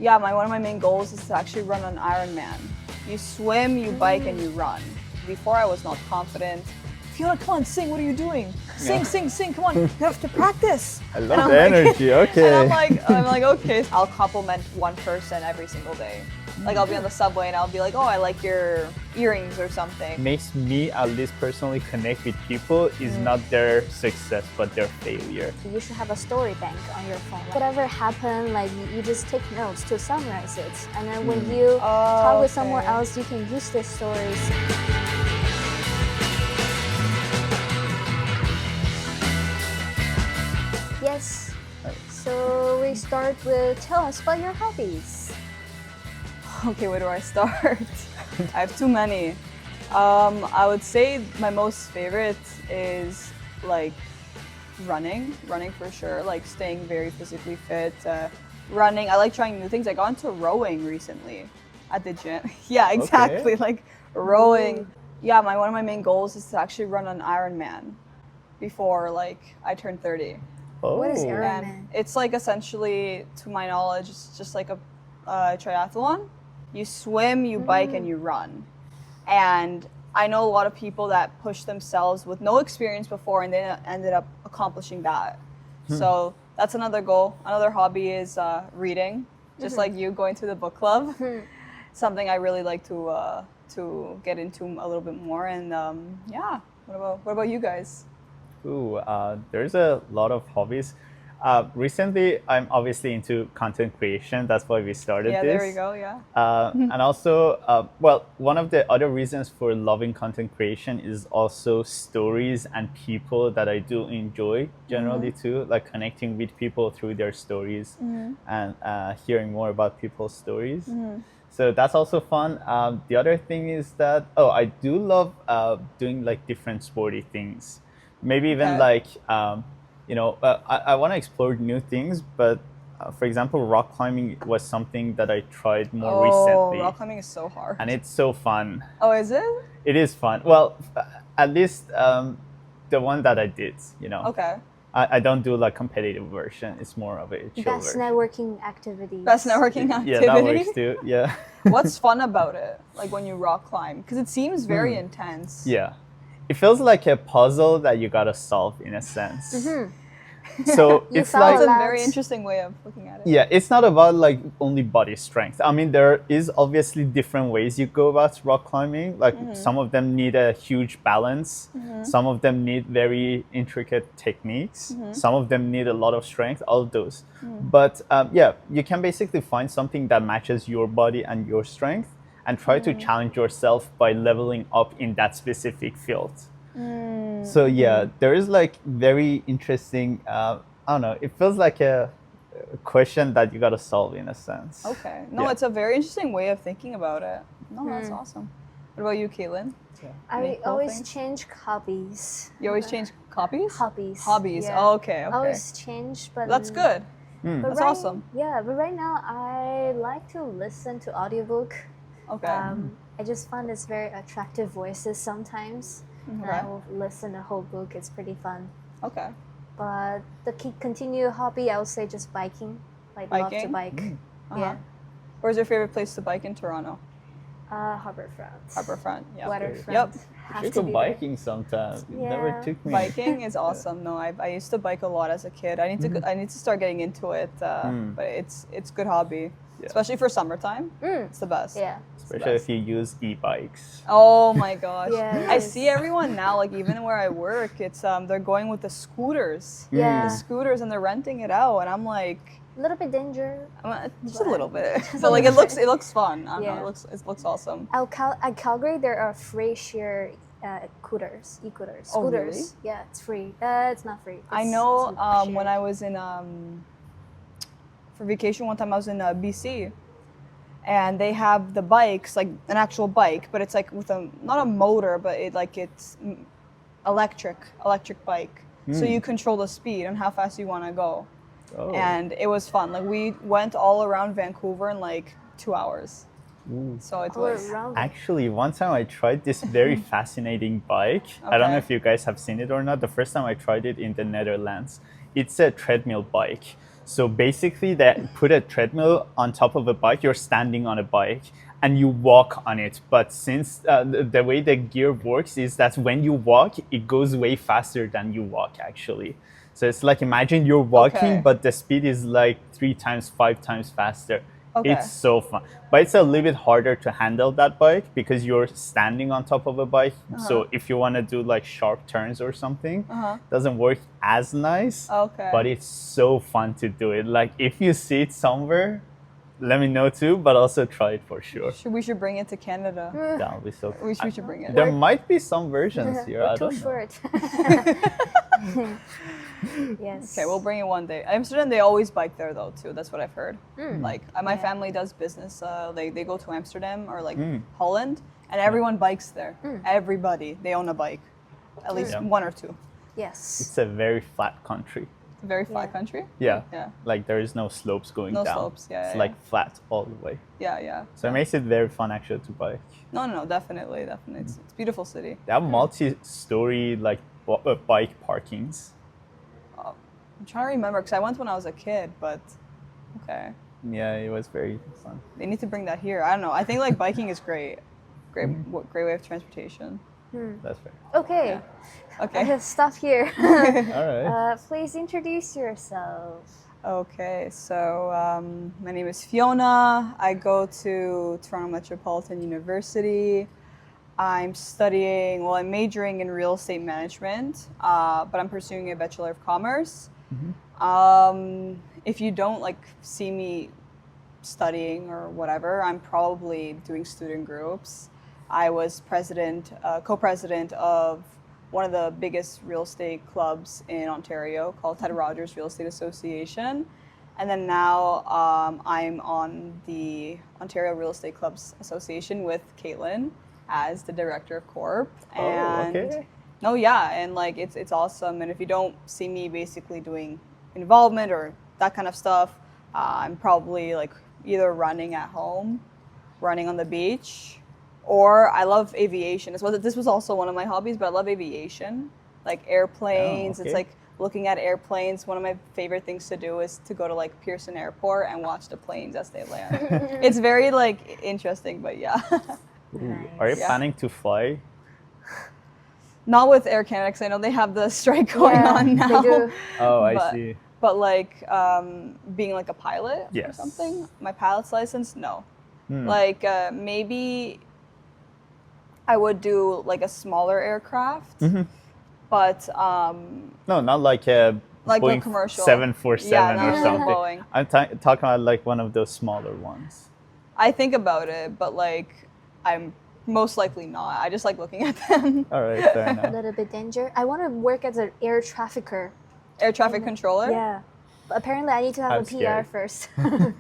Yeah, one of my main goals is to actually run an Ironman. You swim, you bike, and you run. Before I was not confident. Fiona, come on, sing, what are you doing? Sing, come on, you have to practice. I love the energy, okay. And I'm like, okay. I'll compliment one person every single day. Like I'll be on the subway and I'll be like, oh, I like your earrings or something. Makes me at least personally connect with people is not their success, but their failure. You should have a story bank on your phone. Whatever happened, like you just take notes to summarize it. And then when you talk with someone else, you can use their stories. Yes. So we start with tell us about your hobbies. Okay, where do I start? I have too many. I would say my most favorite is like running for sure, like staying very physically fit. Running, I like trying new things. I got into rowing recently at the gym. Yeah, exactly, like rowing. Yeah, one of my main goals is to actually run an Ironman before like I turn 30. Oh. What is Ironman? It's like essentially, to my knowledge, it's just like a triathlon. You swim, you bike, and you run. And I know a lot of people that push themselves with no experience before and they ended up accomplishing that. So that's another goal. Another hobby is reading, just like you, going to the book club. Something I really like to get into a little bit more. And yeah, what about you guys? Ooh, there's a lot of hobbies. Recently, I'm obviously into content creation. That's why we started this. Yeah, there you go, yeah. And also, well, one of the other reasons for loving content creation is also stories and people that I do enjoy generally too, like connecting with people through their stories and hearing more about people's stories. So that's also fun. The other thing is that, I do love doing like different sporty things. Maybe even like, I want to explore new things, but for example, rock climbing was something that I tried more recently. Rock climbing is so hard. And it's so fun. Oh, is it? It is fun. Well, at least the one that I did, Okay. I don't do like competitive version. It's more of a chill Best version. networking activity. Best networking activity? Yeah, that works too, yeah. What's fun about it, like when you rock climb? Because it seems very intense. Yeah. It feels like a puzzle that you gotta solve in a sense. So it's like That's a very interesting way of looking at it. Yeah, it's not about like only body strength. I mean, there is obviously different ways you go about rock climbing. Like some of them need a huge balance. Some of them need very intricate techniques. Some of them need a lot of strength, all of those. But yeah, you can basically find something that matches your body and your strength and try to challenge yourself by leveling up in that specific field. So yeah, there is like very interesting, I don't know, it feels like a question that you gotta solve in a sense. Okay. No, it's a very interesting way of thinking about it. No, that's awesome. What about you, Caitlin? I always change hobbies. You always change copies? Hobbies. Hobbies. Yeah. Oh, okay. I always change, but That's good. That's awesome. Yeah, but right now I like to listen to audiobook. Okay. I just find it's very attractive voices sometimes. And I will listen the whole book. It's pretty fun. Okay. But the continued hobby, I would say just biking. Like love to bike. Yeah. Where's your favorite place to bike in Toronto? Harbourfront. Harbourfront. Yeah. Waterfront. Yep. You should go biking sometime. It never took me. Biking is awesome. No, I used to bike a lot as a kid. I need to start getting into it. But it's good hobby, especially for summertime. It's the best. Yeah. Especially if you use e-bikes. Oh my gosh. Yes. I see everyone now, like even where I work, it's they're going with the scooters. Yeah. The scooters and they're renting it out, and I'm like, A little bit danger. just a little bit. But like it looks fun. I don't know, it looks awesome. At Calgary, there are free share scooters, e-scooters. Oh, Scooters. really? Yeah, it's free. It's not free. I know when I was in for vacation one time I was in BC, and they have the bikes, like an actual bike, but it's like with not a motor, but it's electric bike. So you control the speed and how fast you want to go. And it was fun. Like we went all around Vancouver in like 2 hours. So it was actually one time I tried this very fascinating bike. I don't know if you guys have seen it or not. The first time I tried it in the Netherlands. It's a treadmill bike. So basically, they put a treadmill on top of a bike. You're standing on a bike and you walk on it. But since the way the gear works is that when you walk, it goes way faster than you walk actually. So it's like, imagine you're walking, but the speed is like 3 times, 5 times faster. It's so fun. But it's a little bit harder to handle that bike because you're standing on top of a bike. So if you want to do like sharp turns or something, it doesn't work as nice. But it's so fun to do it. Like if you see it somewhere, let me know too, but also try it for sure. We should bring it to Canada. That would be so cool. We should bring it. There might be some versions here. I don't know. Short. Yes. Okay, we'll bring it one day. Amsterdam, they always bike there though too. That's what I've heard. Like my family does business. They go to Amsterdam or like Holland, and everyone bikes there. Everybody, they own a bike, at least one or two. Yes. It's a very flat country. Very flat country. Yeah. Yeah. Like there is no slopes going down. No slopes. Yeah. It's like flat all the way. Yeah. So it makes it very fun actually to bike. No, definitely. It's a beautiful city. They have multi-story like bike parkings. I'm trying to remember because I went when I was a kid, but okay. Yeah, it was very fun. They need to bring that here. I don't know. I think like biking is great. Great way of transportation. That's fair. Okay. Yeah. Okay. I have stuff here. All right. Please introduce yourself. Okay, so my name is Fiona. I go to Toronto Metropolitan University. I'm majoring in real estate management, but I'm pursuing a Bachelor of Commerce. If you don't like see me studying or whatever, I'm probably doing student groups. I was co-president of one of the biggest real estate clubs in Ontario called Ted Rogers Real Estate Association. And then now I'm on the Ontario Real Estate Clubs Association with Caitlin as the director of Corp. And and like it's awesome. And if you don't see me basically doing involvement or that kind of stuff, I'm probably like either running at home, running on the beach, or I love aviation. This was also one of my hobbies, but I love aviation, like airplanes. It's like looking at airplanes. One of my favorite things to do is to go to like Pearson Airport and watch the planes as they land. It's very like interesting, but yeah. Nice. Are you planning to fly? Not with Air Canada, because I know they have the strike going on now. They do. Oh, I see. But like being like a pilot or Yes. something, my pilot's license, no. Like maybe I would do like a smaller aircraft, but no, not like a like Boeing a commercial 747 no, or no, something. Boeing. I'm talking about like one of those smaller ones. I think about it, but like I'm most likely not. I just like looking at them. All right, fair A enough. little bit danger. I want to work as an air trafficker. Air traffic controller? Yeah. But apparently I need to have I'm a PR scared. first.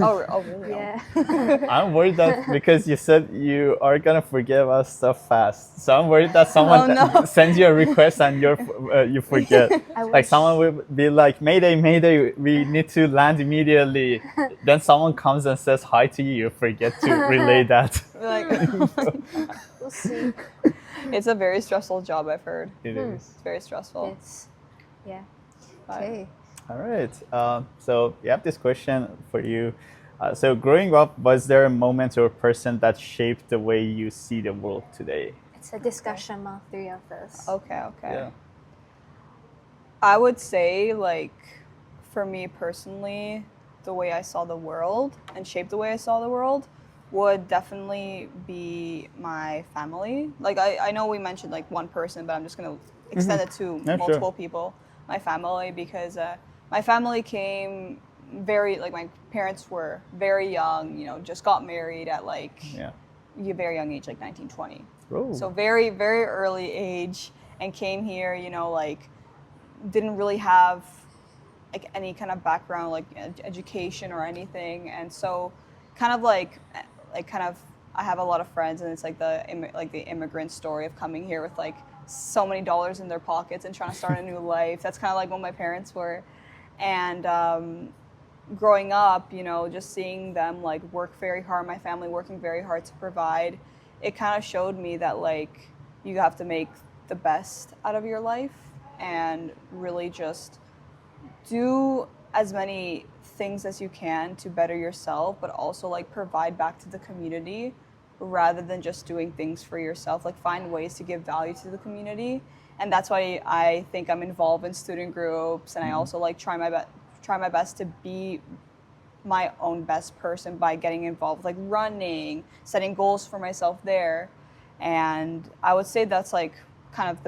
Oh, really? Yeah. I'm worried that because you said you are gonna forget about stuff fast, so I'm worried that someone sends you a request and you forget. Like someone will be like, "Mayday, Mayday, we need to land immediately." Then someone comes and says hi to you. You forget to relay that. Like, We'll see. it's a very stressful job, I've heard. It is. It's very stressful. Yeah. But- Okay. All right. So we have this question for you. So growing up, was there a moment or person that shaped the way you see the world today? It's a discussion among three of us. Okay. Yeah. I would say, like, for me personally, the way I saw the world and shaped the way I saw the world would definitely be my family. Like, I know we mentioned, like, one person, but I'm just going to extend it to multiple people. My family, because my family came my parents were very young, just got married at, like, a very young age, like 19, 20. Oh. So very, very early age, and came here, like, didn't really have like any kind of background, like education or anything, and so kind of I have a lot of friends, and it's like the immigrant story of coming here with like so many dollars in their pockets and trying to start a new life. That's kind of like what my parents were, and growing up, just seeing them like work very hard, my family working very hard to provide, it kind of showed me that like you have to make the best out of your life and really just do as many things as you can to better yourself, but also like provide back to the community rather than just doing things for yourself. Like find ways to give value to the community. And that's why I think I'm involved in student groups, and I also like try my best to be my own best person by getting involved, like running, setting goals for myself there. And I would say that's like kind of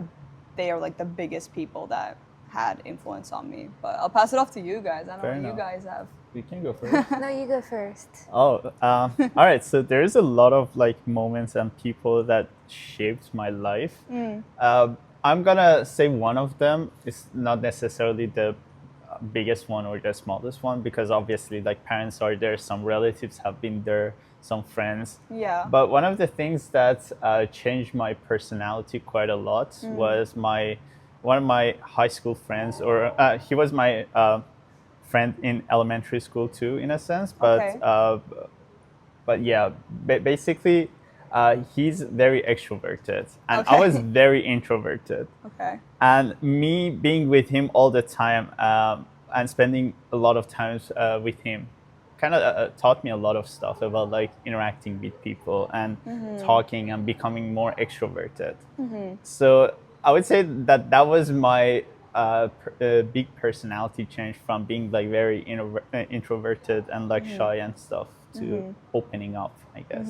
they are like the biggest people that had influence on me. But I'll pass it off to you guys. I don't know what you guys have. You can go first. No, you go first. Oh, all right. So there's a lot of like moments and people that shaped my life. I'm gonna say one of them is not necessarily the biggest one or the smallest one, because obviously like parents are there, some relatives have been there, some friends. Yeah. But one of the things that changed my personality quite a lot was one of my high school friends, or he was my friend in elementary school too, in a sense. But but yeah, basically. He's very extroverted, and I was very introverted. Okay. And me being with him all the time and spending a lot of times with him kind of taught me a lot of stuff about like interacting with people and talking and becoming more extroverted. So I would say that was my big personality change, from being like very introverted and like shy and stuff to opening up, I guess.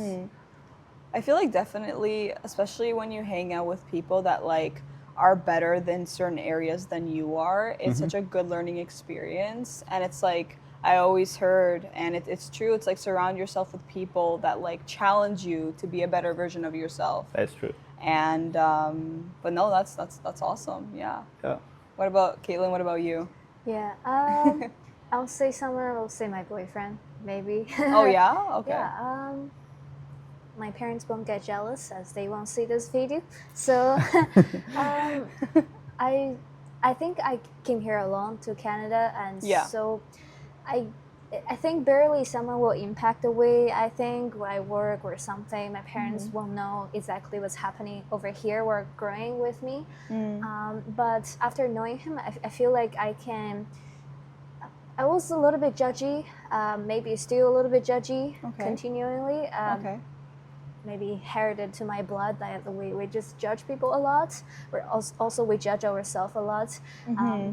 I feel like definitely, especially when you hang out with people that like are better than certain areas than you are, it's such a good learning experience. And it's like, I always heard, and it's true, it's like surround yourself with people that like challenge you to be a better version of yourself. That's true. And but no, that's awesome. Yeah. What about Caitlin? What about you? Yeah. I'll say someone. I'll say my boyfriend, maybe. Oh yeah. Okay. Yeah. My parents won't get jealous as they won't see this video. So I think I came here alone to Canada, and so I think barely someone will impact the way I think, where I work or something. My parents won't know exactly what's happening over here or growing with me. But after knowing him, I feel like I was a little bit judgy, maybe still a little bit judgy continually. Maybe inherited to my blood that we just judge people a lot. Also we judge ourselves a lot.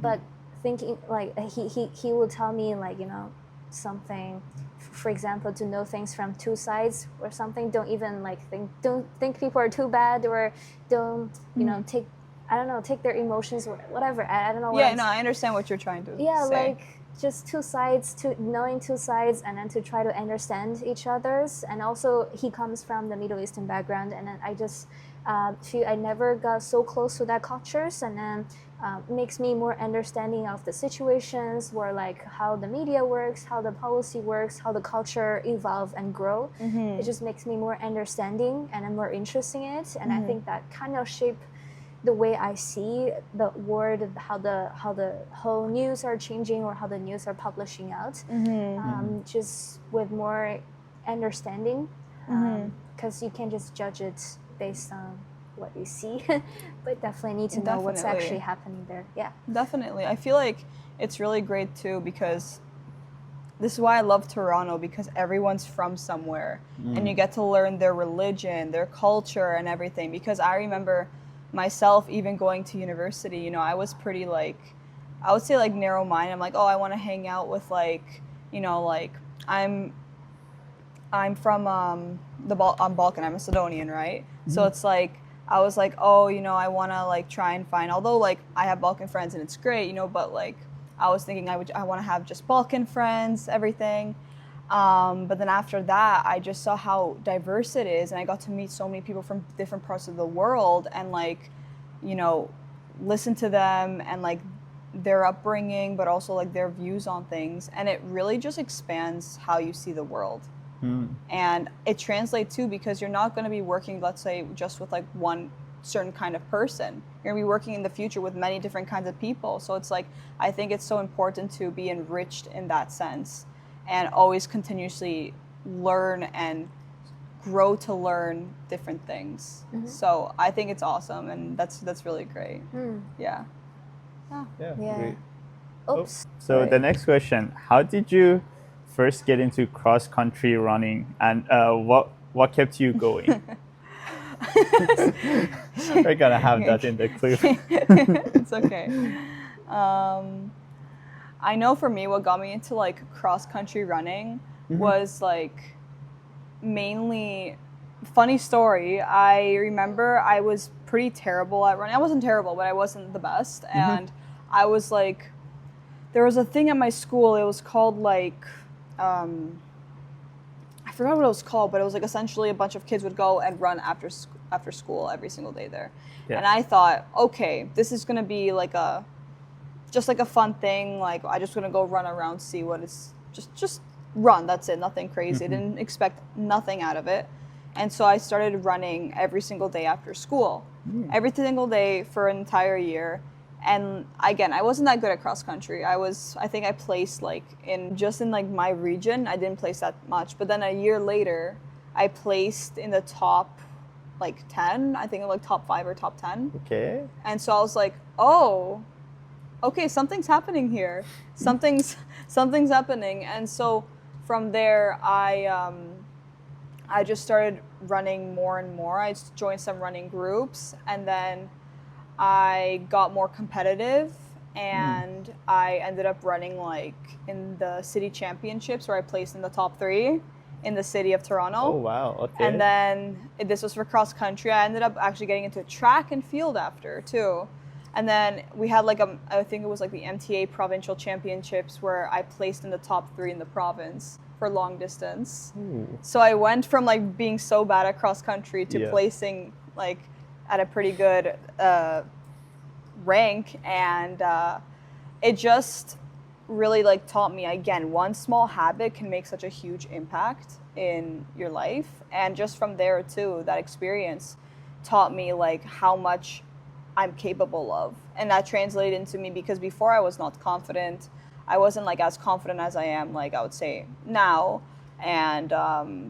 But thinking like he will tell me like, you know, something, for example, to know things from two sides or something. Don't even like don't think people are too bad, or don't take their emotions or whatever. I don't know. Yeah, no, I understand what you're trying to say. Yeah, like just two sides, knowing two sides, and then to try to understand each other's. And also he comes from the Middle Eastern background, and then I just feel I never got so close to that cultures, and then makes me more understanding of the situations where like how the media works, how the policy works, how the culture evolve and grow. It just makes me more understanding, and I'm more interested in it. And I think that kind of shape the way I see the world, how the whole news are changing, or how the news are publishing out, just with more understanding, because you can't just judge it based on what you see, but definitely need to know what's actually happening there. Yeah, definitely. I feel like it's really great too, because this is why I love Toronto, because everyone's from somewhere, and you get to learn their religion, their culture, and everything. Because I remember myself even going to university, you know, I was pretty like, I would say like narrow-minded. I'm like, oh, I want to hang out with like, you know, like I'm from I'm Balkan, I'm Macedonian, right? So it's like I was like, oh, you know, I want to like try and find, although like I have Balkan friends and it's great, you know, but like I was thinking I want to have just Balkan friends, everything. But then after that, I just saw how diverse it is, and I got to meet so many people from different parts of the world, and like, you know, listen to them and like their upbringing, but also like their views on things, and it really just expands how you see the world. And it translates too, because you're not going to be working, let's say, just with like one certain kind of person. You're going to be working in the future with many different kinds of people. So it's like, I think it's so important to be enriched in that sense, and always continuously learn and grow to learn different things. So I think it's awesome, and that's really great. Yeah. Great. Oops. So Right. the next question: how did you first get into cross country running, and what kept you going? We're gonna have that in the clip. It's okay. I know for me, what got me into like cross country running was like mainly funny story. I remember I was pretty terrible at running. I wasn't terrible, but I wasn't the best. And I was like, there was a thing at my school. It was called like, I forgot what it was called, but it was like essentially a bunch of kids would go and run after school every single day there. Yeah. And I thought, okay, this is gonna be like just like a fun thing. Like I just gonna go run around, see what it's just run. That's it. Nothing crazy. Didn't expect nothing out of it. And so I started running every single day after school, every single day for an entire year. And again, I wasn't that good at cross country. I think I placed like in like my region. I didn't place that much. But then a year later, I placed in the top like 10. I think like top 5 or top 10. Okay. And so I was like, oh, okay, something's happening here. Something's happening. And so from there, I just started running more and more. I joined some running groups, and then I got more competitive, and I ended up running like in the city championships where I placed in the top 3 in the city of Toronto. Oh wow. Okay. And then this was for cross country. I ended up actually getting into track and field after too. And then we had like I think it was like the MTA provincial championships where I placed in the top 3 in the province for long distance. Ooh. So I went from like being so bad at cross country to placing like at a pretty good rank, and it just really like taught me, again, one small habit can make such a huge impact in your life. And just from there too, that experience taught me like how much I'm capable of, and that translated into me, because before I was not confident. I wasn't like as confident as I am, like I would say now. And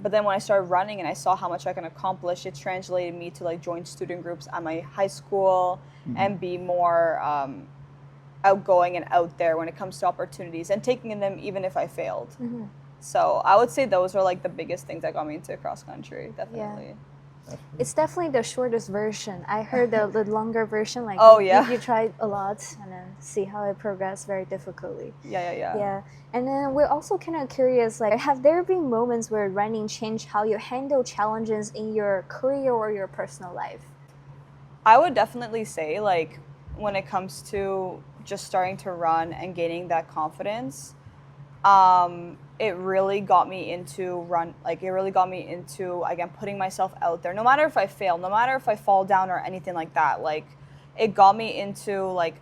but then when I started running and I saw how much I can accomplish, it translated me to like join student groups at my high school and be more outgoing and out there when it comes to opportunities and taking them even if I failed. So I would say those are like the biggest things that got me into cross country, definitely. Yeah. It's definitely the shortest version. I heard the longer version, like you tried a lot and then see how it progressed very difficultly. Yeah. And then we're also kind of curious, like, have there been moments where running changed how you handle challenges in your career or your personal life? I would definitely say, like, when it comes to just starting to run and gaining that confidence, it really got me into again, putting myself out there, no matter if I fail, no matter if I fall down or anything like that. Like, it got me into like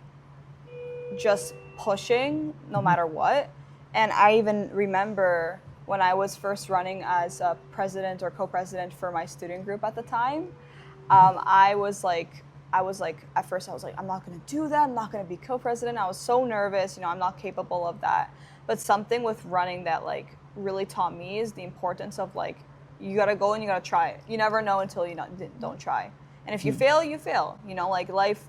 just pushing no matter what. And I even remember when I was first running as a president or co-president for my student group at the time, I was like, at first I was like, I'm not going to do that. I'm not going to be co-president. I was so nervous, I'm not capable of that. But something with running that like really taught me is the importance of like, you got to go and you got to try it. You never know until you don't try. And if you fail, you fail. Like life,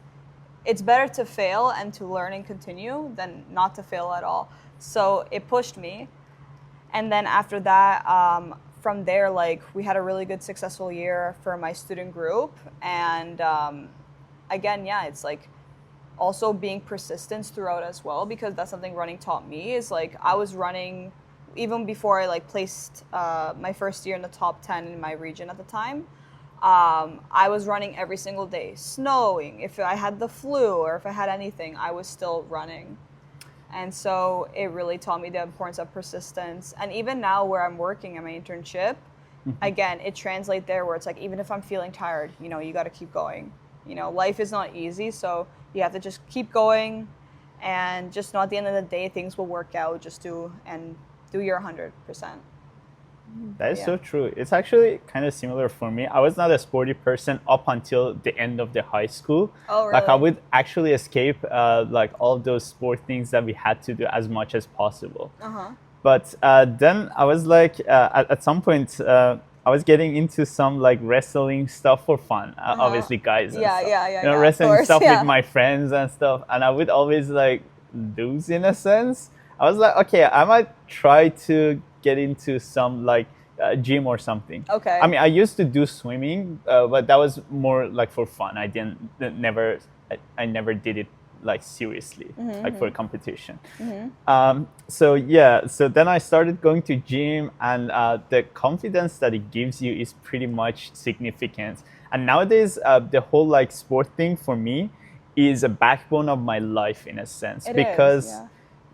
it's better to fail and to learn and continue than not to fail at all. So it pushed me. And then after that, from there, like, we had a really good successful year for my student group. And again, it's like also being persistent throughout as well, because that's something running taught me. Is like, I was running even before I like placed my first year in the top 10 in my region at the time. I was running every single day, snowing. If I had the flu or if I had anything, I was still running. And so it really taught me the importance of persistence. And even now where I'm working at my internship, again, it translates there where it's like, even if I'm feeling tired, you got to keep going. Life is not easy, so you have to just keep going, and just know at the end of the day, things will work out. Just do your 100%. That is so true. It's actually kind of similar for me. I was not a sporty person up until the end of the high school. Oh, really? Like, I would actually escape like all of those sport things that we had to do as much as possible. But then I was like, at some point, I was getting into some like wrestling stuff for fun. Obviously, guys and stuff. Yeah. Wrestling stuff with my friends and stuff. And I would always like lose in a sense. I was like, okay, I might try to get into some like gym or something. Okay. I mean, I used to do swimming, but that was more like for fun. I never did it like seriously, like for a competition. So yeah, so then I started going to gym, and the confidence that it gives you is pretty much significant. And nowadays, the whole like sport thing for me is a backbone of my life in a sense, It because is,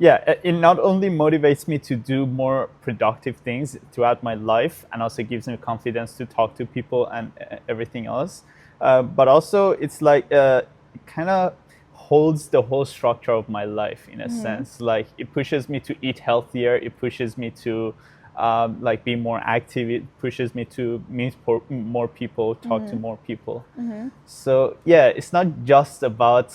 it not only motivates me to do more productive things throughout my life, and also gives me confidence to talk to people and everything else, but also it's like it kind of holds the whole structure of my life in a sense. Like it pushes me to eat healthier, it pushes me to like be more active, it pushes me to meet more people, talk to more people. So yeah, it's not just about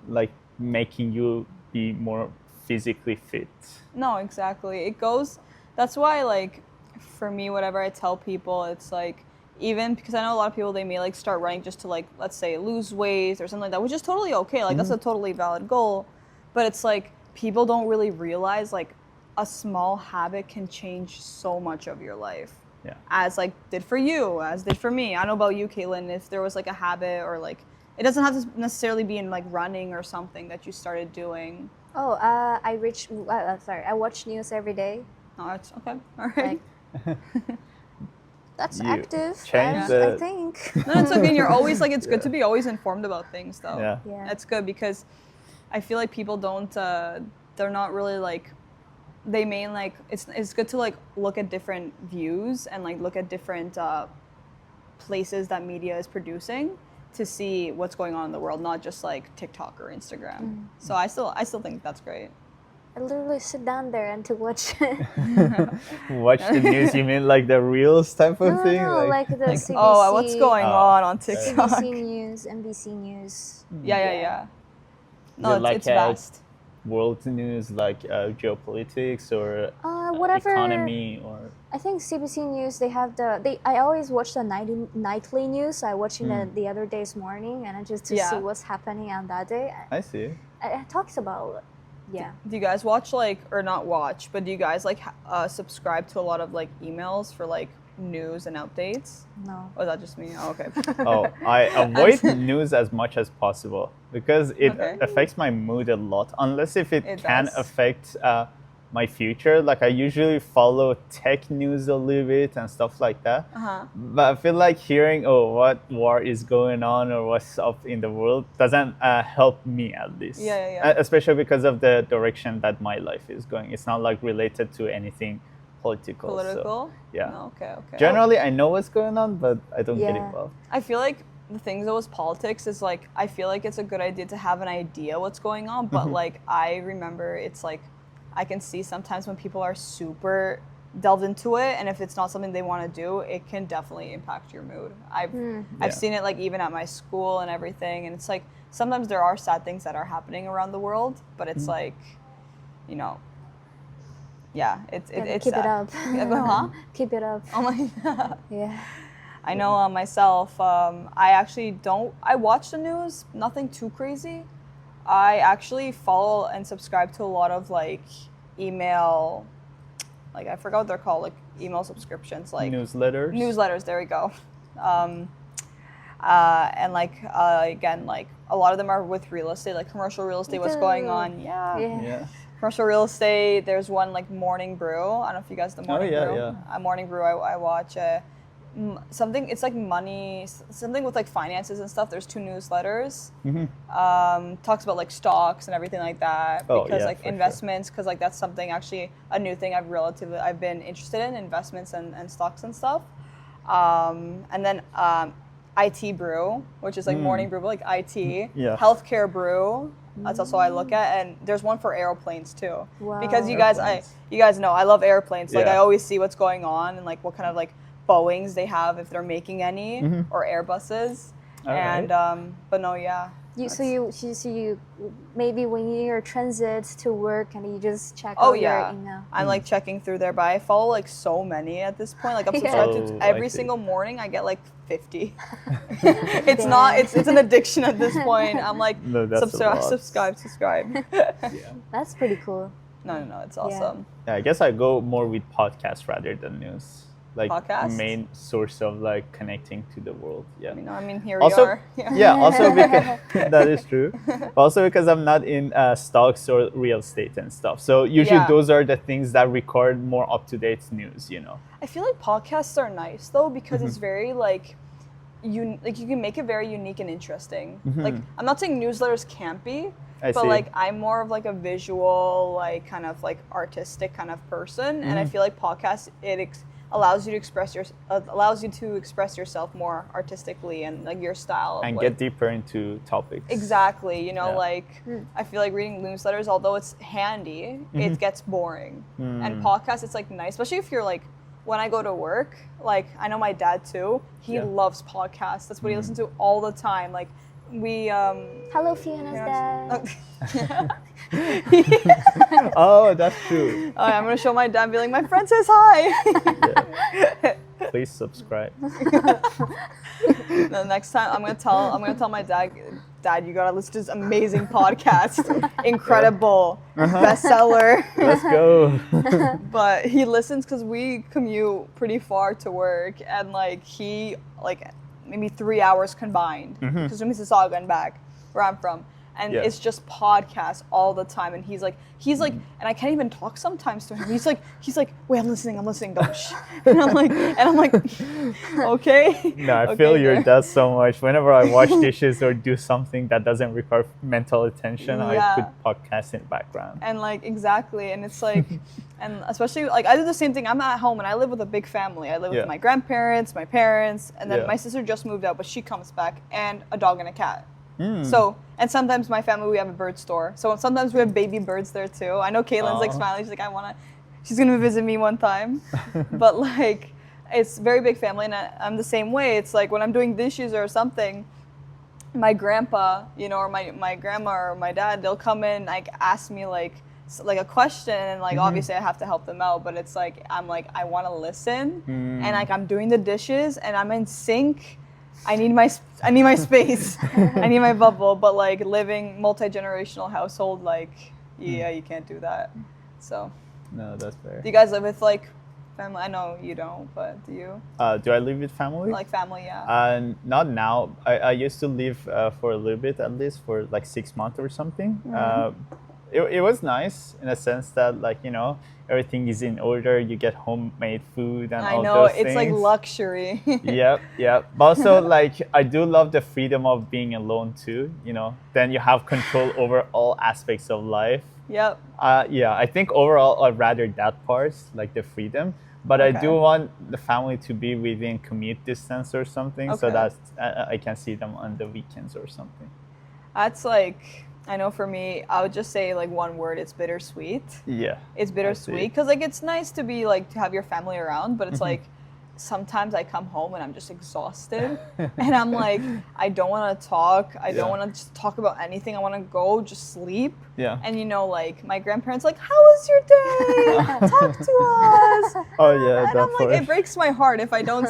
like making you be more physically fit. No, exactly. It goes, that's why, like, for me, whatever I tell people, it's like, even because I know a lot of people, they may like start running just to like, let's say, lose weight or something like that, which is totally okay. Like, that's a totally valid goal. But it's like, people don't really realize, like, a small habit can change so much of your life. Yeah. As like did for you, as did for me. I don't know about you, Caitlin, if there was like a habit or like, it doesn't have to necessarily be in like running or something that you started doing. Oh, I watch news every day. No, it's okay. All right. Like, that's You active. change I think. No, it's okay. And you're always like, it's good to be always informed about things, though. Yeah. Yeah. That's good, because I feel like people don't, they're not really like, they may like, it's good to like look at different views and like look at different places that media is producing to see what's going on in the world, not just like TikTok or Instagram. So I still think that's great. I literally sit down there and to watch. Watch the news, you mean like the reels type of thing? No, like the CBC. Oh, what's going on TikTok? CBC News, NBC News. Yeah. No, Is it like it's vast. world news, like geopolitics or Whatever. economy, or I think CBC News, they have I always watch the nightly news. I watching the other day's morning, and just to see what's happening on that day. I see. It talks about, yeah. Do you guys watch like, or not watch, but do you guys like subscribe to a lot of like emails for like news and updates? No. Or is that just me? Oh, okay. Oh, I avoid news as much as possible because it Okay. affects my mood a lot. Unless if it can does. affect my future. Like I usually follow tech news a little bit and stuff like that. But I feel like hearing, what war is going on or what's up in the world doesn't help me, at least. Yeah. Especially because of the direction that my life is going. It's not like related to anything political. Political? So, yeah. No, okay. Generally, I know what's going on, but I don't get involved. I feel like the things that was politics is like, I feel like it's a good idea to have an idea what's going on, but like I remember it's like, I can see sometimes when people are super delved into it, and if it's not something they want to do, it can definitely impact your mood. I've seen it like even at my school and everything, and it's like sometimes there are sad things that are happening around the world, but it's like, you know, it's keep it up. Huh? Keep it up. Oh my God. Yeah. I know myself, I actually I watch the news, nothing too crazy. I actually follow and subscribe to a lot of like email, like I forgot what they're called, like email subscriptions, like newsletters, there we go. And like again, like a lot of them are with real estate, like commercial real estate, what's going on. Yeah. Commercial real estate, there's one like Morning Brew. I don't know if you guys know Morning Brew. Morning Brew, I watch something, it's like money, something with like finances and stuff. There's 2 newsletters. Talks about like stocks and everything like that, because like investments, because like that's something, actually a new thing I've been interested in, investments and stocks and stuff. And then IT Brew, which is like Morning Brew, but like IT. Healthcare Brew, that's also I look at, and there's one for airplanes too. Wow. Because you guys know I love airplanes. Like I always see what's going on and like what kind of like Boeings they have, if they're making any, or Airbuses. But no, You maybe when you're transit to work and you just check Oh out yeah, your email. I'm like checking through there, but I follow like so many at this point. Like I'm subscribed to I every see. single morning. I get like 50. It's not. It's an addiction at this point. I'm like No, that's a lot. subscribe. That's pretty cool. No, it's awesome. Yeah, I guess I go more with podcasts rather than news. Like Podcasts? main source of like connecting to the world. Yeah. I mean, here Also, we are. yeah. Also because that is true. Also because I'm not in stocks or real estate and stuff. So usually Yeah. those are the things that record more up to date news. You know. I feel like podcasts are nice though because it's very like you can make it very unique and interesting. Like I'm not saying newsletters can't be, but see. like I'm more of like a visual, like kind of like artistic kind of person, and I feel like podcasts allows you to express yourself more artistically and like your style of, And like, get deeper into topics. exactly. You know, Yeah. like I feel like reading newsletters, although it's handy, it gets boring. And podcasts, it's like nice, especially if you're like when I go to work. Like I know my dad too. He loves podcasts. That's what he listens to all the time. Like we Hello, Fiona's dad. Oh, that's true. I'm gonna show my dad and be like, my friend says hi. Please subscribe. The next time I'm gonna tell my dad, you gotta listen to this amazing podcast. Incredible. Bestseller. Let's go. But he listens because we commute pretty far to work, and like he like maybe 3 hours combined because to Mississauga and back where I'm from. And Yeah. it's just podcasts all the time, and he's like, and I can't even talk sometimes to him. He's like, wait, I'm listening, don't shh. And I'm like, okay. No, I Okay, feel your there. dad so much. Whenever I wash dishes or do something that doesn't require mental attention, I Yeah. put podcasts in the background. And like exactly, and it's like, and especially like I do the same thing. I'm at home and I live with a big family. I live Yeah. with my grandparents, my parents, and then Yeah. my sister just moved out, but she comes back, and a dog and a cat. So, and sometimes my family, we have a bird store. So sometimes we have baby birds there too. I know Caitlin's like Aw. smiling. She's like, she's gonna visit me one time. But like, it's very big family, and I'm the same way. It's like when I'm doing dishes or something, my grandpa, you know, or my grandma or my dad, they'll come in, like ask me like a question, and like obviously I have to help them out. But it's like I want to listen, and like I'm doing the dishes, and I'm in sync. I need my space. I need my bubble. But like living multi-generational household, like you can't do that. So No, that's fair. do you guys live with like family? I know you don't, but do you? Do I live with family? Like family, yeah. Not now. I used to live for a little bit, at least for like 6 months or something. It was nice in a sense that, like, you know, everything is in order. You get homemade food and I all know those it's things. like luxury. Yep. But also, like, I do love the freedom of being alone too. You know, then you have control over all aspects of life. Yep. Yeah, I think overall I'd rather that part, like the freedom. But I do Okay. want the family to be within commute distance or something, so Okay. that I can see them on the weekends or something. That's like, I know for me, I would just say like one word. It's bittersweet. Yeah. It's bittersweet because like it's nice to be like to have your family around, but it's like sometimes I come home and I'm just exhausted, and I'm like, I don't want to talk. I don't Yeah. want to just talk about anything. I want to go just sleep. Yeah. And you know, like my grandparents, like, how was your day? Talk to us. Oh yeah, And that I'm like, part. it breaks my heart if I don't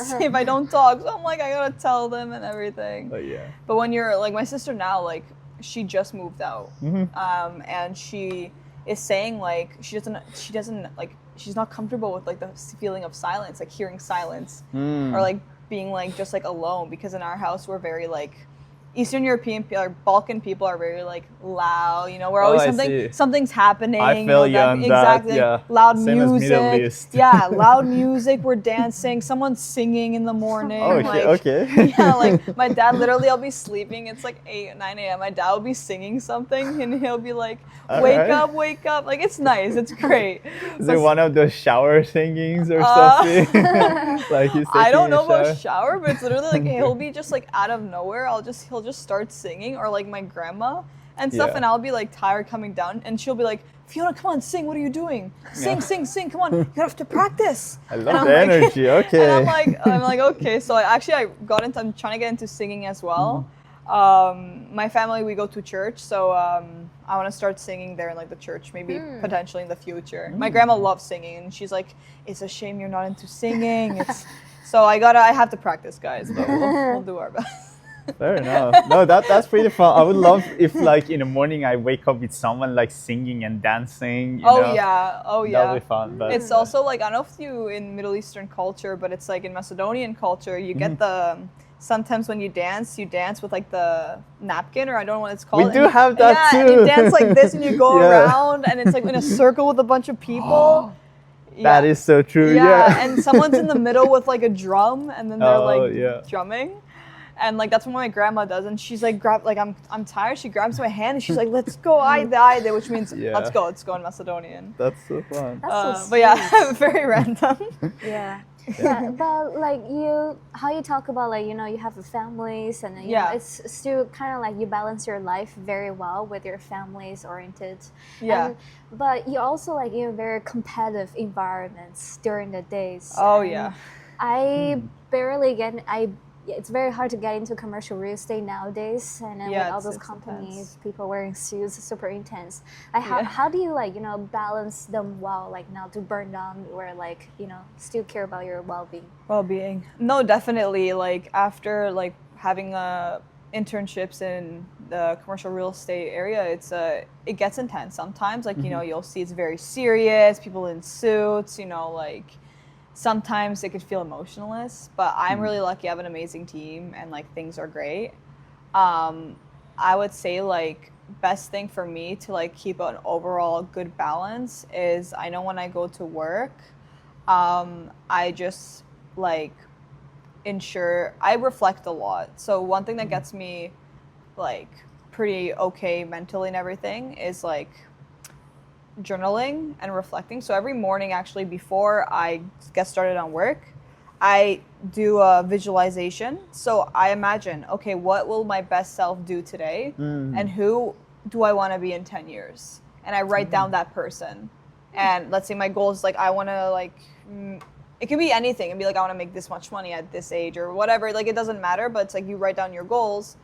talk. So I'm like, I gotta tell them and everything. Oh yeah. But when you're like my sister now, like she just moved out, and she is saying like she doesn't like she's not comfortable with like the feeling of silence, like hearing silence or like being like just like alone, because in our house we're very like Eastern European or Balkan people are very like loud, you know, we're always I see. something's happening. I feel you on that, exactly. yeah. Loud Same as Middle music. East. Yeah, loud music, we're dancing, someone's singing in the morning. Oh, like, okay. Yeah, like my dad literally, I'll be sleeping, it's like 8, 9 a.m. My dad will be singing something and he'll be like, wake Alright. up. Like it's nice, it's great. Is it one of those shower singings or Uh, something? Like he's taking I don't know a shower? about shower, but it's literally like he'll be just like out of nowhere. He'll just start singing, or like my grandma and stuff, Yeah. and I'll be like tired coming down, and she'll be like, Fiona, come on, sing. What are you doing? Sing, Yeah. sing. Come on, you have to practice. I And love I'm the like- energy. Okay. And I'm like, okay. So I'm trying to get into singing as well. My family, we go to church, so I want to start singing there in like the church, maybe potentially in the future. My grandma loves singing, and she's like, "It's a shame you're not into singing." It's so I have to practice, guys, but we'll do our best. Fair enough. No, that's pretty fun. I would love if like in the morning I wake up with someone like singing and dancing. You know? Oh yeah. That'll be fun. But It's also like, I don't know if you in Middle Eastern culture, but it's like in Macedonian culture, you get the sometimes when you dance with like the napkin, or I don't know what it's called. we do have that too. And you dance like this, and you go Yeah. around, and it's like in a circle with a bunch of people. That is so true. Yeah, Yeah. and someone's in the middle with like a drum, and then they're like drumming. And like that's what my grandma does, and she's like, I'm tired. She grabs my hand and she's like, "Let's go, aide, which means let's go in Macedonian. That's so fun. That's so But yeah, very random. Yeah. Yeah, but like how you talk about like, you know, you have a families, and you know, it's still kind of like you balance your life very well with your families oriented. Yeah. But you also like very competitive environments during the days. Oh and yeah. I it's very hard to get into commercial real estate nowadays, and then with all those companies, intense. people wearing suits, super intense. Like how do you like, you know, balance them well, like not to burn down, or like, you know, still care about your well-being? No, definitely. Like after like having internships in the commercial real estate area, it gets intense sometimes. Like you know, you'll see it's very serious, people in suits. You know, like. Sometimes it could feel emotionless, but I'm really lucky. I have an amazing team, and like things are great. I would say like best thing for me to like keep an overall good balance is, I know when I go to work, I just like ensure I reflect a lot. So one thing that gets me like pretty okay mentally and everything is like journaling and reflecting. So every morning, actually, before I get started on work, I do a visualization. So I imagine, okay, what will my best self do today, and who do I want to be in 10 years? And I write down that person. And let's say my goal is like, I want to like, it could be anything, and be like, I want to make this much money at this age or whatever. Like it doesn't matter, but it's like you write down your goals,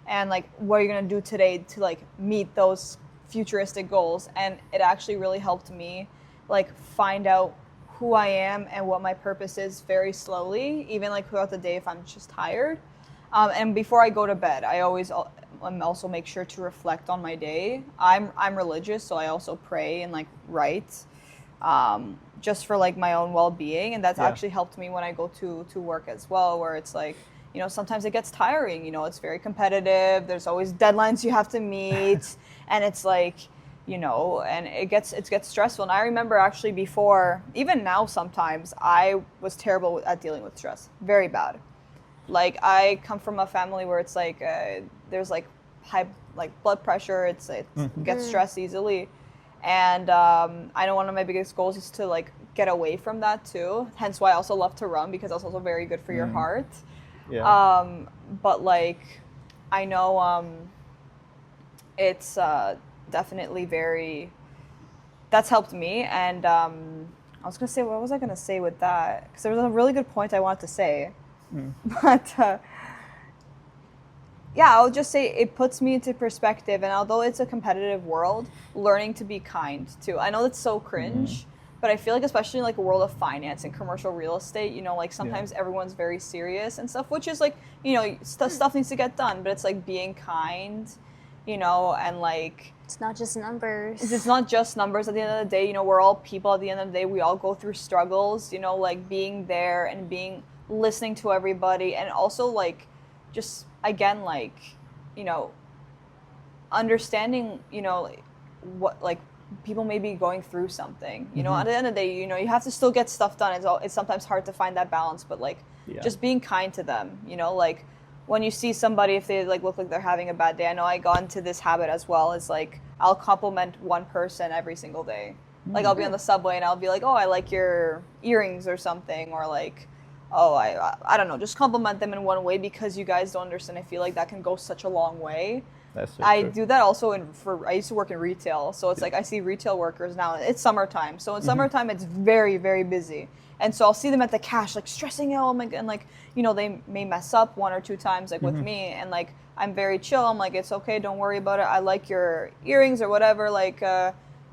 and like what are you gonna do today to like meet those futuristic goals. And it actually really helped me like find out who I am and what my purpose is very slowly, even like throughout the day if I'm just tired. And before I go to bed, I always also make sure to reflect on my day. I'm religious, so I also pray and like write, just for like my own well-being. And that's actually helped me when I go to work as well, where it's like, you know, sometimes it gets tiring, you know, it's very competitive. There's always deadlines you have to meet. And it's like, you know, and it gets stressful. And I remember actually before, even now sometimes, I was terrible at dealing with stress. Very bad. Like I come from a family where it's like, there's like high like blood pressure. It gets stressed easily. And I know one of my biggest goals is to like get away from that too. Hence why I also love to run, because that's also very good for your heart. Yeah. But like, I know it's definitely that's helped me. And I was gonna say, what was I gonna say with that? Because there was a really good point I wanted to say. But yeah, I'll just say it puts me into perspective. And although it's a competitive world, learning to be kind too. I know that's so cringe. But I feel like, especially in like a world of finance and commercial real estate, you know, like sometimes everyone's very serious and stuff, which is like, you know, stuff needs to get done. But it's like being kind, you know, and like, it's not just numbers. It's not just numbers at the end of the day. You know, we're all people at the end of the day. We all go through struggles, you know, like being there and listening to everybody. And also like, just again, like, you know, understanding, you know, what like, people may be going through something, you know, at the end of the day, you know, you have to still get stuff done. It's sometimes hard to find that balance, but like just being kind to them, you know, like when you see somebody, if they like look like they're having a bad day, I know I got into this habit as well. It's like, I'll compliment one person every single day. Like I'll be on the subway and I'll be like, oh, I like your earrings or something, or like, oh, I don't know, just compliment them in one way, because you guys don't understand. I feel like that can go such a long way. That's so I true. do that also I used to work in retail, so it's like I see retail workers now. It's summertime, so in summertime it's very, very busy, and so I'll see them at the cash like stressing out. I'm like, and like, you know, they may mess up 1 or 2 times like with me, and like I'm very chill. I'm like, it's okay, don't worry about it. I like your earrings or whatever. Like,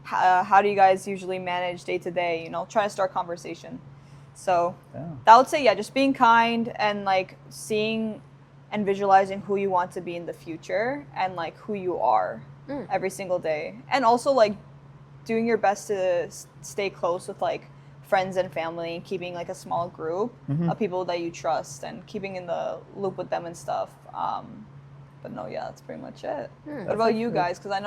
how do you guys usually manage day to day? You know, try to start conversation. So I would say, yeah, just being kind and like seeing and visualizing who you want to be in the future and like who you are every single day. And also like doing your best to stay close with like friends and family, keeping like a small group of people that you trust and keeping in the loop with them and stuff. But no, yeah, that's pretty much it. What about you guys? Because I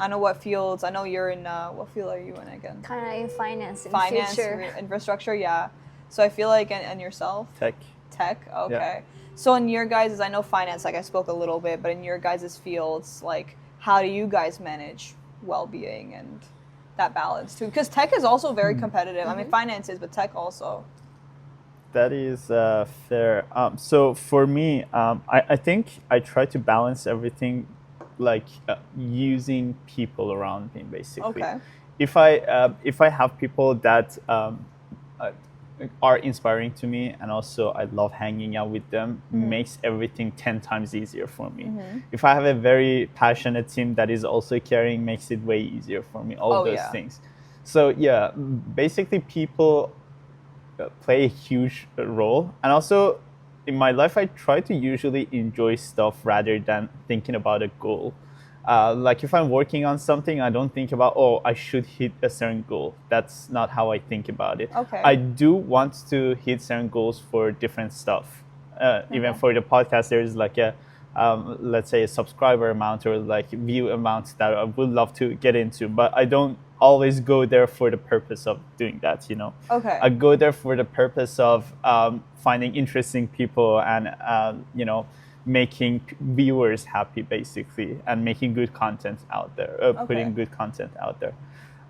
know what fields. I know you're in. What field are you in again? Kind of in finance, in Finance, future. infrastructure. Yeah. So I feel like, and yourself. Tech. Okay. Yeah. So in your guys', I know finance. Like I spoke a little bit, but in your guys' fields, like how do you guys manage well-being and that balance too? Because tech is also very competitive. I mean, finance is, but tech also. That is fair. So for me, I think I try to balance everything, like using people around me, basically. Okay. If I have people that are inspiring to me, and also I love hanging out with them, makes everything 10 times easier for me. If I have a very passionate team that is also caring, makes it way easier for me. All those things. So yeah, basically people play a huge role. And also in my life, I try to usually enjoy stuff rather than thinking about a goal. Like if I'm working on something, I don't think about, oh, I should hit a certain goal. That's not how I think about it. Okay. I do want to hit certain goals for different stuff. Even for the podcast, there's like a, let's say a subscriber amount or like view amount that I would love to get into, but I don't always go there for the purpose of doing that, you know. Okay. I go there for the purpose of finding interesting people and, you know, making viewers happy, basically, and making good content out there, putting good content out there.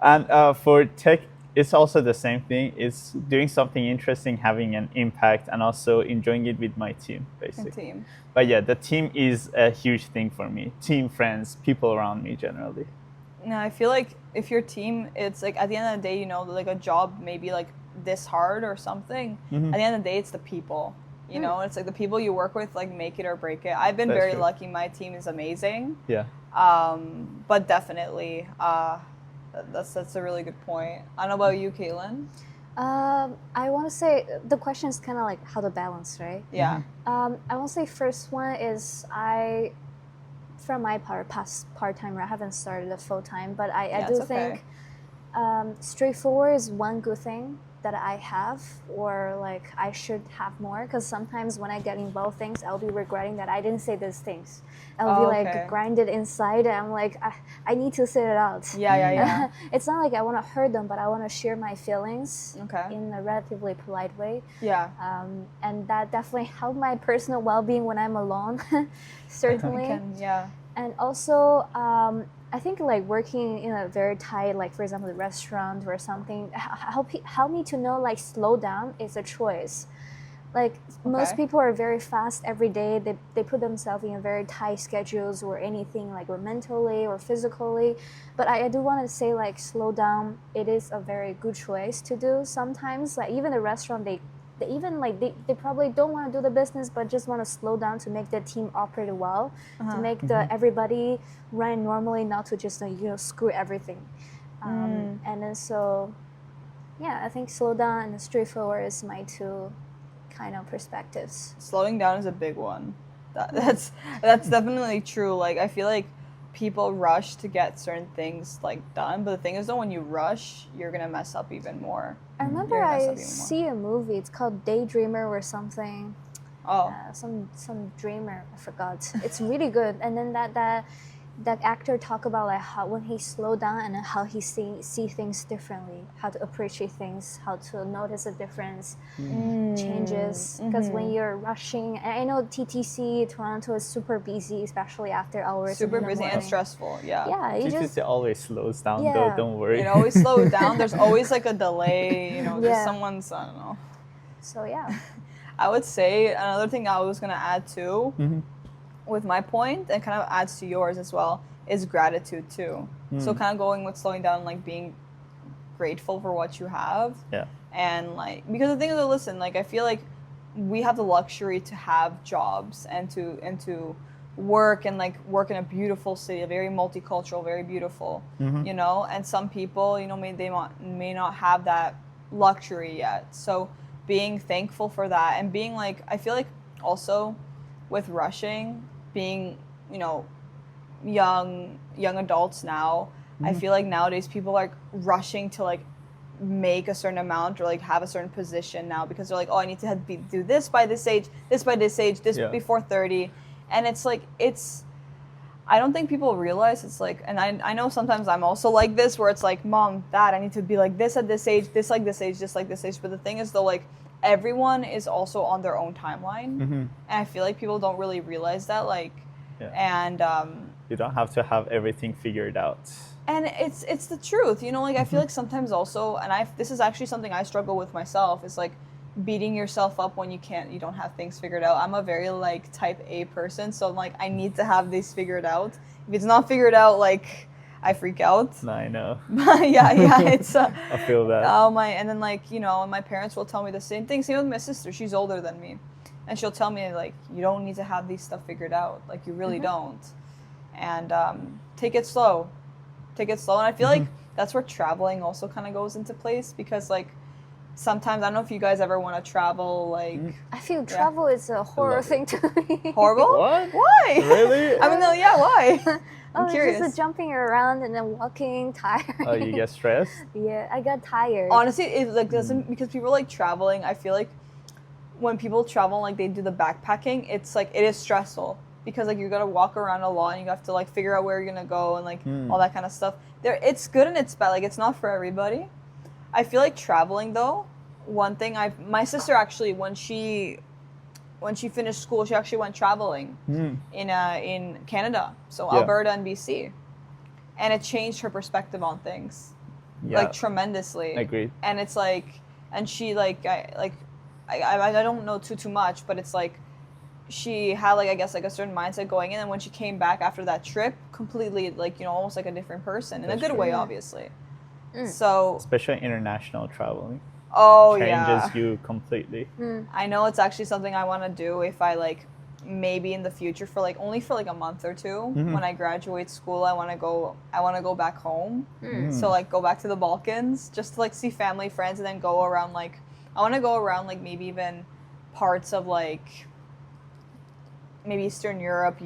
And for tech, it's also the same thing. It's doing something interesting, having an impact, and also enjoying it with my team, basically. Team. But yeah, the team is a huge thing for me. Team, friends, people around me generally. No, I feel like if your team, it's like at the end of the day, you know, like a job may be like this hard or something. At the end of the day, it's the people. You know, it's like the people you work with, like make it or break it. I've been very lucky. My team is amazing. Yeah. But definitely, that's a really good point. I don't know about you, Caitlin. I want to say the question is kind of like how to balance, right? Yeah. I want to say first one is from my part-timer, I haven't started a full-time, but I do think straightforward is one good thing that I have, or like I should have more, because sometimes when I get involved things, I'll be regretting that I didn't say these things. I'll be like grinded inside, and I'm like, I need to say it out. Yeah. It's not like I want to hurt them, but I want to share my feelings in a relatively polite way. Yeah. And that definitely helped my personal well-being when I'm alone, certainly. And also, I think like working in a very tight, like for example, a restaurant or something, help me to know like slow down is a choice. Like most people are very fast every day. They put themselves in very tight schedules or anything, like or mentally or physically. But I do want to say like slow down. It is a very good choice to do sometimes. Like even the restaurant, they probably don't want to do the business, but just want to slow down to make the team operate well, to make everybody run normally, not to just screw everything. And then so, yeah, I think slow down and straightforward is my two kind of perspectives. Slowing down is a big one. That's definitely true. Like I feel like people rush to get certain things like done, but the thing is though, when you rush, you're gonna mess up even more. I remember I see a movie, it's called Daydreamer or something. Some dreamer, I forgot. It's really good. And then that actor talk about like how when he slowed down and how he see things differently, how to appreciate things, how to notice the difference, changes. Because when you're rushing, and I know TTC Toronto is super busy, especially after hours. Super busy and stressful. Yeah. Yeah. TTC always slows down though. Don't worry. It always slows down. There's always like a delay. You know, there's someone's, I don't know. So yeah. I would say another thing I was gonna add too with my point, and kind of adds to yours as well, is gratitude too. So kind of going with slowing down, like being grateful for what you have. Yeah. And like, because the thing is, listen, like I feel like we have the luxury to have jobs and to work and like work in a beautiful city, a very multicultural, very beautiful, you know. And some people, you know, may not have that luxury yet. So being thankful for that, and being like, I feel like also with rushing, being, you know, young adults now, I feel like nowadays people are rushing to like make a certain amount or like have a certain position now, because they're like, oh, I need to do this by this age, this by this age, this before 30. And it's like, I don't think people realize it's like, and I know sometimes I'm also like this, where it's like, mom, dad, I need to be like this at this age, this like this age, this like this age. But the thing is though, like everyone is also on their own timeline. And I feel like people don't really realize that, like, and you don't have to have everything figured out. and it's the truth, you know. Like I feel like sometimes also, and this is actually something I struggle with myself, is like beating yourself up when you don't have things figured out. I'm a very like type A person, so I'm like, I need to have these figured out. If it's not figured out, like I freak out. I know. yeah, it's I feel that. And then like, you know, my parents will tell me the same thing. Same with my sister, she's older than me, and she'll tell me like, you don't need to have these stuff figured out, like you really don't. And take it slow. And I feel like that's where traveling also kind of goes into place, because like sometimes, I don't know if you guys ever want to travel, like I feel travel is a horror thing to me. horrible. What? Why? Really? I mean, no, yeah, why? I'm curious. Just jumping around and then walking, tired. Oh, you get stressed? Yeah, I got tired. Honestly, it like doesn't, because people like traveling. I feel like when people travel, like they do the backpacking, it's like it is stressful, because like you gotta walk around a lot and you have to like figure out where you're gonna go and like all that kind of stuff. It's good and it's bad. Like it's not for everybody. I feel like traveling though, one thing my sister actually, when she finished school, she actually went traveling in Canada, so Alberta and BC, and it changed her perspective on things, like tremendously. Agreed. And it's like, and she like I don't know too much, but it's like she had like, I guess like a certain mindset going in, and when she came back after that trip, completely like, you know, almost like a different person in a good way, obviously. So especially international traveling. Oh, changes you completely. I know it's actually something I want to do if I like, maybe in the future, for like only for like a month or two. When I graduate school, I want to go back home. So like go back to the Balkans, just to like see family, friends, and then go around like, I want to go around like maybe even parts of like maybe Eastern Europe,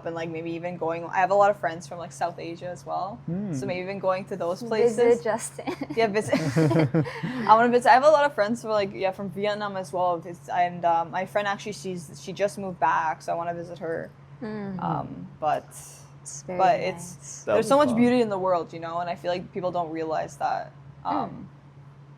and like maybe even going, I have a lot of friends from like South Asia as well. So maybe even going to those places. Visit Justin. Yeah, visit. I want to visit. I have a lot of friends from Vietnam as well. And my friend actually, she just moved back, so I want to visit her. But It's very nice. There's so much beauty in the world, you know, and I feel like people don't realize that.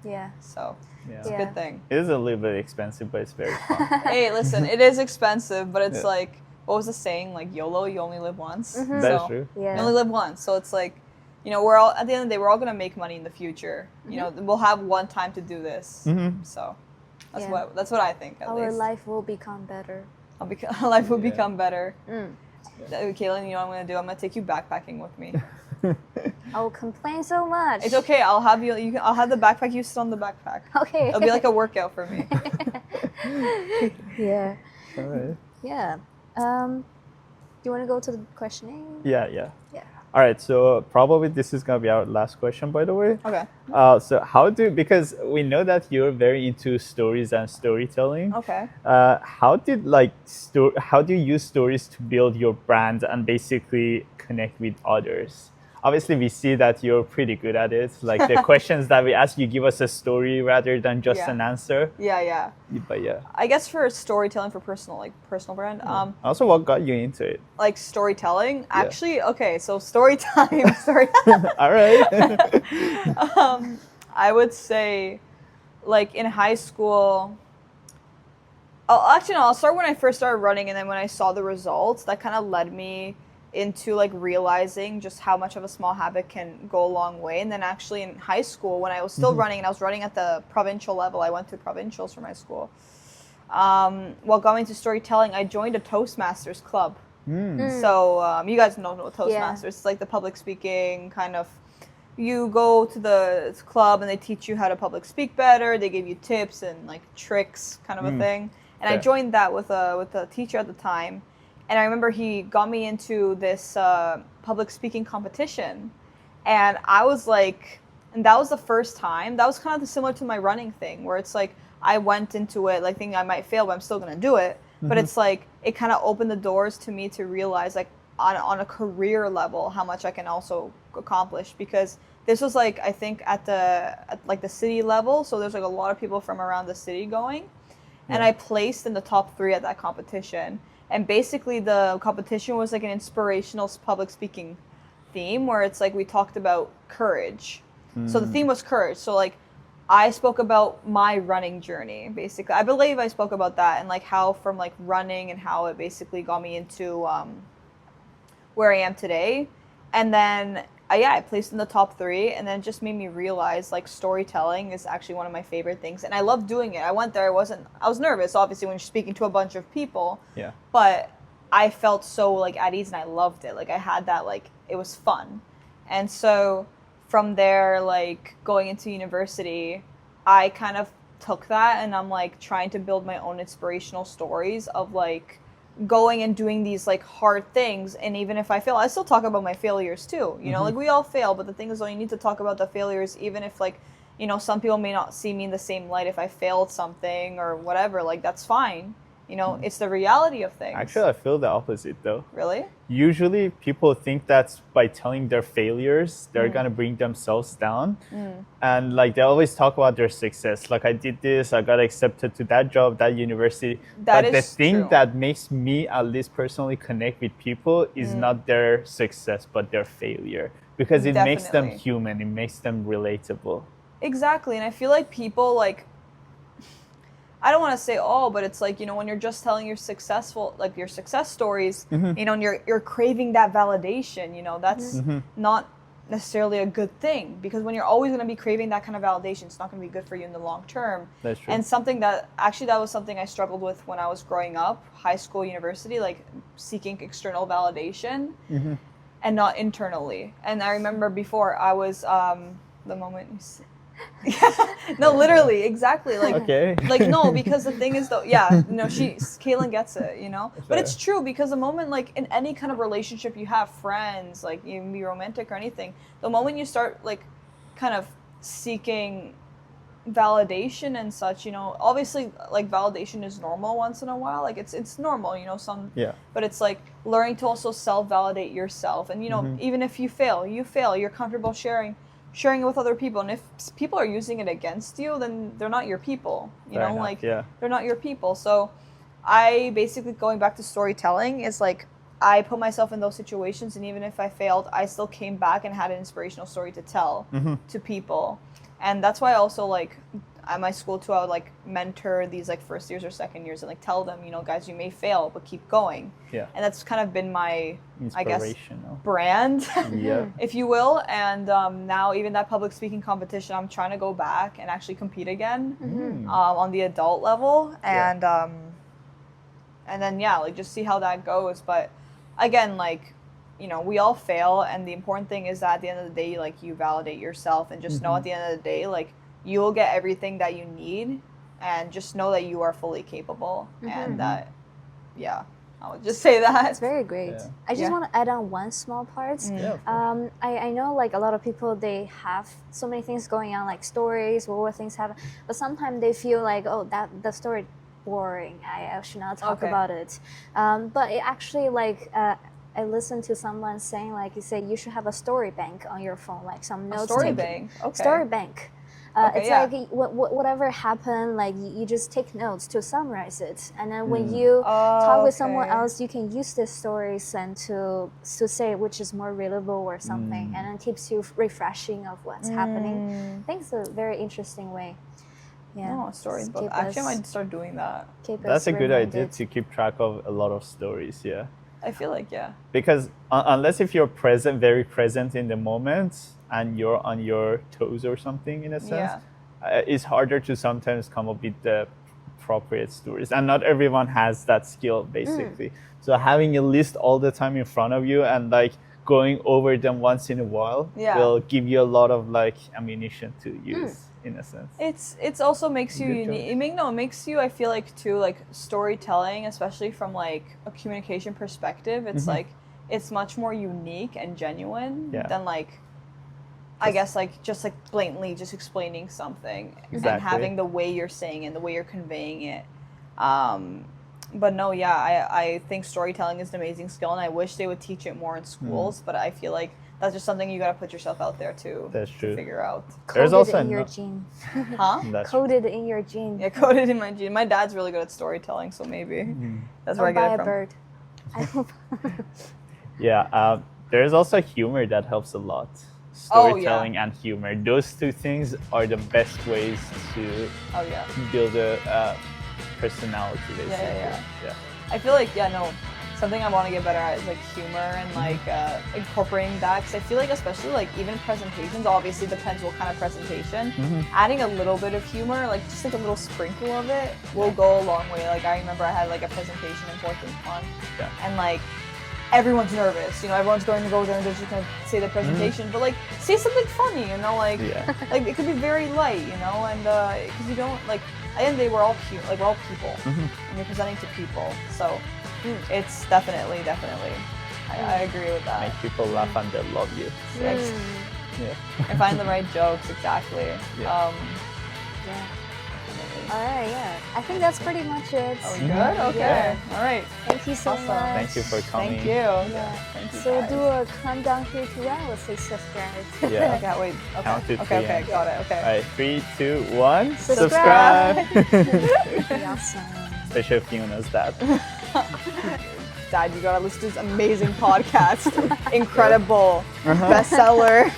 Yeah. So it's a Yeah. good thing. It is a little bit expensive, but it's very fun. Hey, listen, it is expensive, but it's like, what was the saying? Like YOLO, you only live once. That's true. Yeah. You only live once, so it's like, you know, we're all, at the end of the day, we're all gonna make money in the future. You know, we'll have one time to do this. So that's what I think. At Our least life will become better. life will become better. Kaylin, you know what I'm gonna do? I'm gonna take you backpacking with me. I will complain so much. It's okay. I'll have I'll have the backpack. You sit on the backpack. Okay. It'll be like a workout for me. Yeah. All right. Yeah. Do you want to go to the questioning? Yeah. Yeah. All right, so probably this is gonna be our last question, by the way. Okay. So because we know that you're very into stories and storytelling. Okay. How do you use stories to build your brand and basically connect with others? Obviously, we see that you're pretty good at it. Like the questions that we ask, you give us a story rather than just an answer. Yeah. But yeah. I guess for storytelling, for personal brand. Also, what got you into it? Like storytelling. Actually, okay. So story time. All right. I would say, like in high school. I'll start when I first started running, and then when I saw the results, that kind of led me into like realizing just how much of a small habit can go a long way. And then actually in high school, when I was still running, and I was running at the provincial level, I went to provincials for my school. While going to storytelling, I joined a Toastmasters club. So you guys know Toastmasters. It's like the public speaking kind of. You go to the club and they teach you how to public speak better. They give you tips and like tricks, kind of a thing. And I joined that with a teacher at the time. And I remember he got me into this public speaking competition. And I was like, and that was the first time. That was kind of similar to my running thing, where it's like I went into it like thinking I might fail, but I'm still going to do it. But it's like it kind of opened the doors to me to realize like on a career level how much I can also accomplish, because this was like I think at like the city level, so there's like a lot of people from around the city going, and I placed in the top 3 at that competition. And basically the competition was like an inspirational public speaking theme where it's like we talked about courage. So the theme was courage. So like I spoke about my running journey, basically. I believe I spoke about that and like how from like running and how it basically got me into where I am today. And then I placed in the top 3, and then it just made me realize like storytelling is actually one of my favorite things, and I love doing it. I went there, I was nervous obviously when you're speaking to a bunch of people, but I felt so like at ease and I loved it. Like I had that, like it was fun. And so from there, like going into university, I kind of took that and I'm like trying to build my own inspirational stories of like going and doing these like hard things. And even if I fail, I still talk about my failures too, you know, like we all fail, but the thing is though, you need to talk about the failures, even if like, you know, some people may not see me in the same light if I failed something or whatever, like that's fine. You know, it's the reality of things. Actually, I feel the opposite though. Really? Usually people think that by telling their failures, they're going to bring themselves down. And like they always talk about their success. Like I did this, I got accepted to that job, that university. But the thing that makes me at least personally connect with people is not their success, but their failure. Because it makes them human, it makes them relatable. Exactly. And I feel like people like, I don't want to say all, but it's like, you know, when you're just telling your successful, like your success stories, you know, and you're craving that validation, you know, that's not necessarily a good thing, because when you're always going to be craving that kind of validation, it's not going to be good for you in the long term. That's true. And something that was something I struggled with when I was growing up, high school, university, like seeking external validation and not internally. And I remember before I was, the moment you see, no, literally, exactly. Like, like no, because the thing is though, Kaylin gets it, you know. But it's true, because the moment, like in any kind of relationship you have, friends, like you can be romantic or anything, the moment you start like kind of seeking validation and such, you know, obviously like validation is normal once in a while, like it's normal, you know, but it's like learning to also self-validate yourself, and you know, even if you fail, you're comfortable sharing it with other people. And if people are using it against you, then they're not your people, you know, like they're not your people. So I basically, going back to storytelling, is like I put myself in those situations, and even if I failed, I still came back and had an inspirational story to tell to people. And that's why I also like at my school too, I would like mentor these like first years or second years and like tell them, you know, guys, you may fail, but keep going. And that's kind of been my, I guess, brand, if you will. And now even that public speaking competition, I'm trying to go back and actually compete again on the adult level. And then, like just see how that goes. But again, like, you know, we all fail. And the important thing is that at the end of the day, like you validate yourself and just know at the end of the day, like, you will get everything that you need, and just know that you are fully capable. And that, I would just say that. That's very great. I just want to add on one small part. I know like a lot of people, they have so many things going on, like stories, what things happen, but sometimes they feel like, oh, that the story boring, I should not talk about it. But it actually like, I listened to someone saying, like, you should have a story bank on your phone, like some notes. Story bank. Story bank. It's like whatever happened, like you just take notes to summarize it, and then when you talk with someone else, you can use the stories and to say which is more relatable or something, and it keeps you refreshing of what's happening. I think it's a very interesting way. A storybook. Actually, I might start doing that. That's a good idea to keep track of a lot of stories. I feel like because unless if you're very present in the moment and you're on your toes or something in a sense, it's harder to sometimes come up with the appropriate stories, and not everyone has that skill basically. So having a list all the time in front of you and like going over them once in a while will give you a lot of like ammunition to use in a sense. It's also makes you Good unique. job. It makes you, I feel like too, like storytelling, especially from like a communication perspective. It's like it's much more unique and genuine than like, I guess like just like blatantly just explaining something and having the way you're saying it, the way you're conveying it. But no, I think storytelling is an amazing skill, and I wish they would teach it more in schools. But I feel like that's just something you got to put yourself out there to figure out. There's also in your genes. Coded in your genes. Yeah, coded in my gene. My dad's really good at storytelling, so maybe that's where I get it from. Bird. I hope. There's also humor that helps a lot. Storytelling and humor. Those two things are the best ways to build a personality, basically. Yeah. I feel like, something I want to get better at is like humor and like incorporating that, because I feel like especially like even presentations, obviously depends what kind of presentation, adding a little bit of humor, like just like a little sprinkle of it will go a long way. Like I remember I had like a presentation in 14th month and like everyone's nervous, everyone's going to go there and they're just going to say the presentation, but like say something funny, like like it could be very light, and because you don't like at the end of the day we're all people and you're presenting to people, so it's definitely I agree with that. Make people laugh and they love you. And find the right jokes, exactly. All right, I think that's pretty much it. Oh, good? Okay. All right. Thank you so much. Thank you for coming. Thank you. Thank you, so guys. Do a countdown 3, 2, 1. Let's say subscribe. Yeah. Okay, wait. Okay. Count to 3. Okay, got it. Okay. All right, 3, 2, 1. Subscribe. Awesome. Especially Fiona's dad. Dad, you gotta listen to this amazing podcast. Incredible. Bestseller.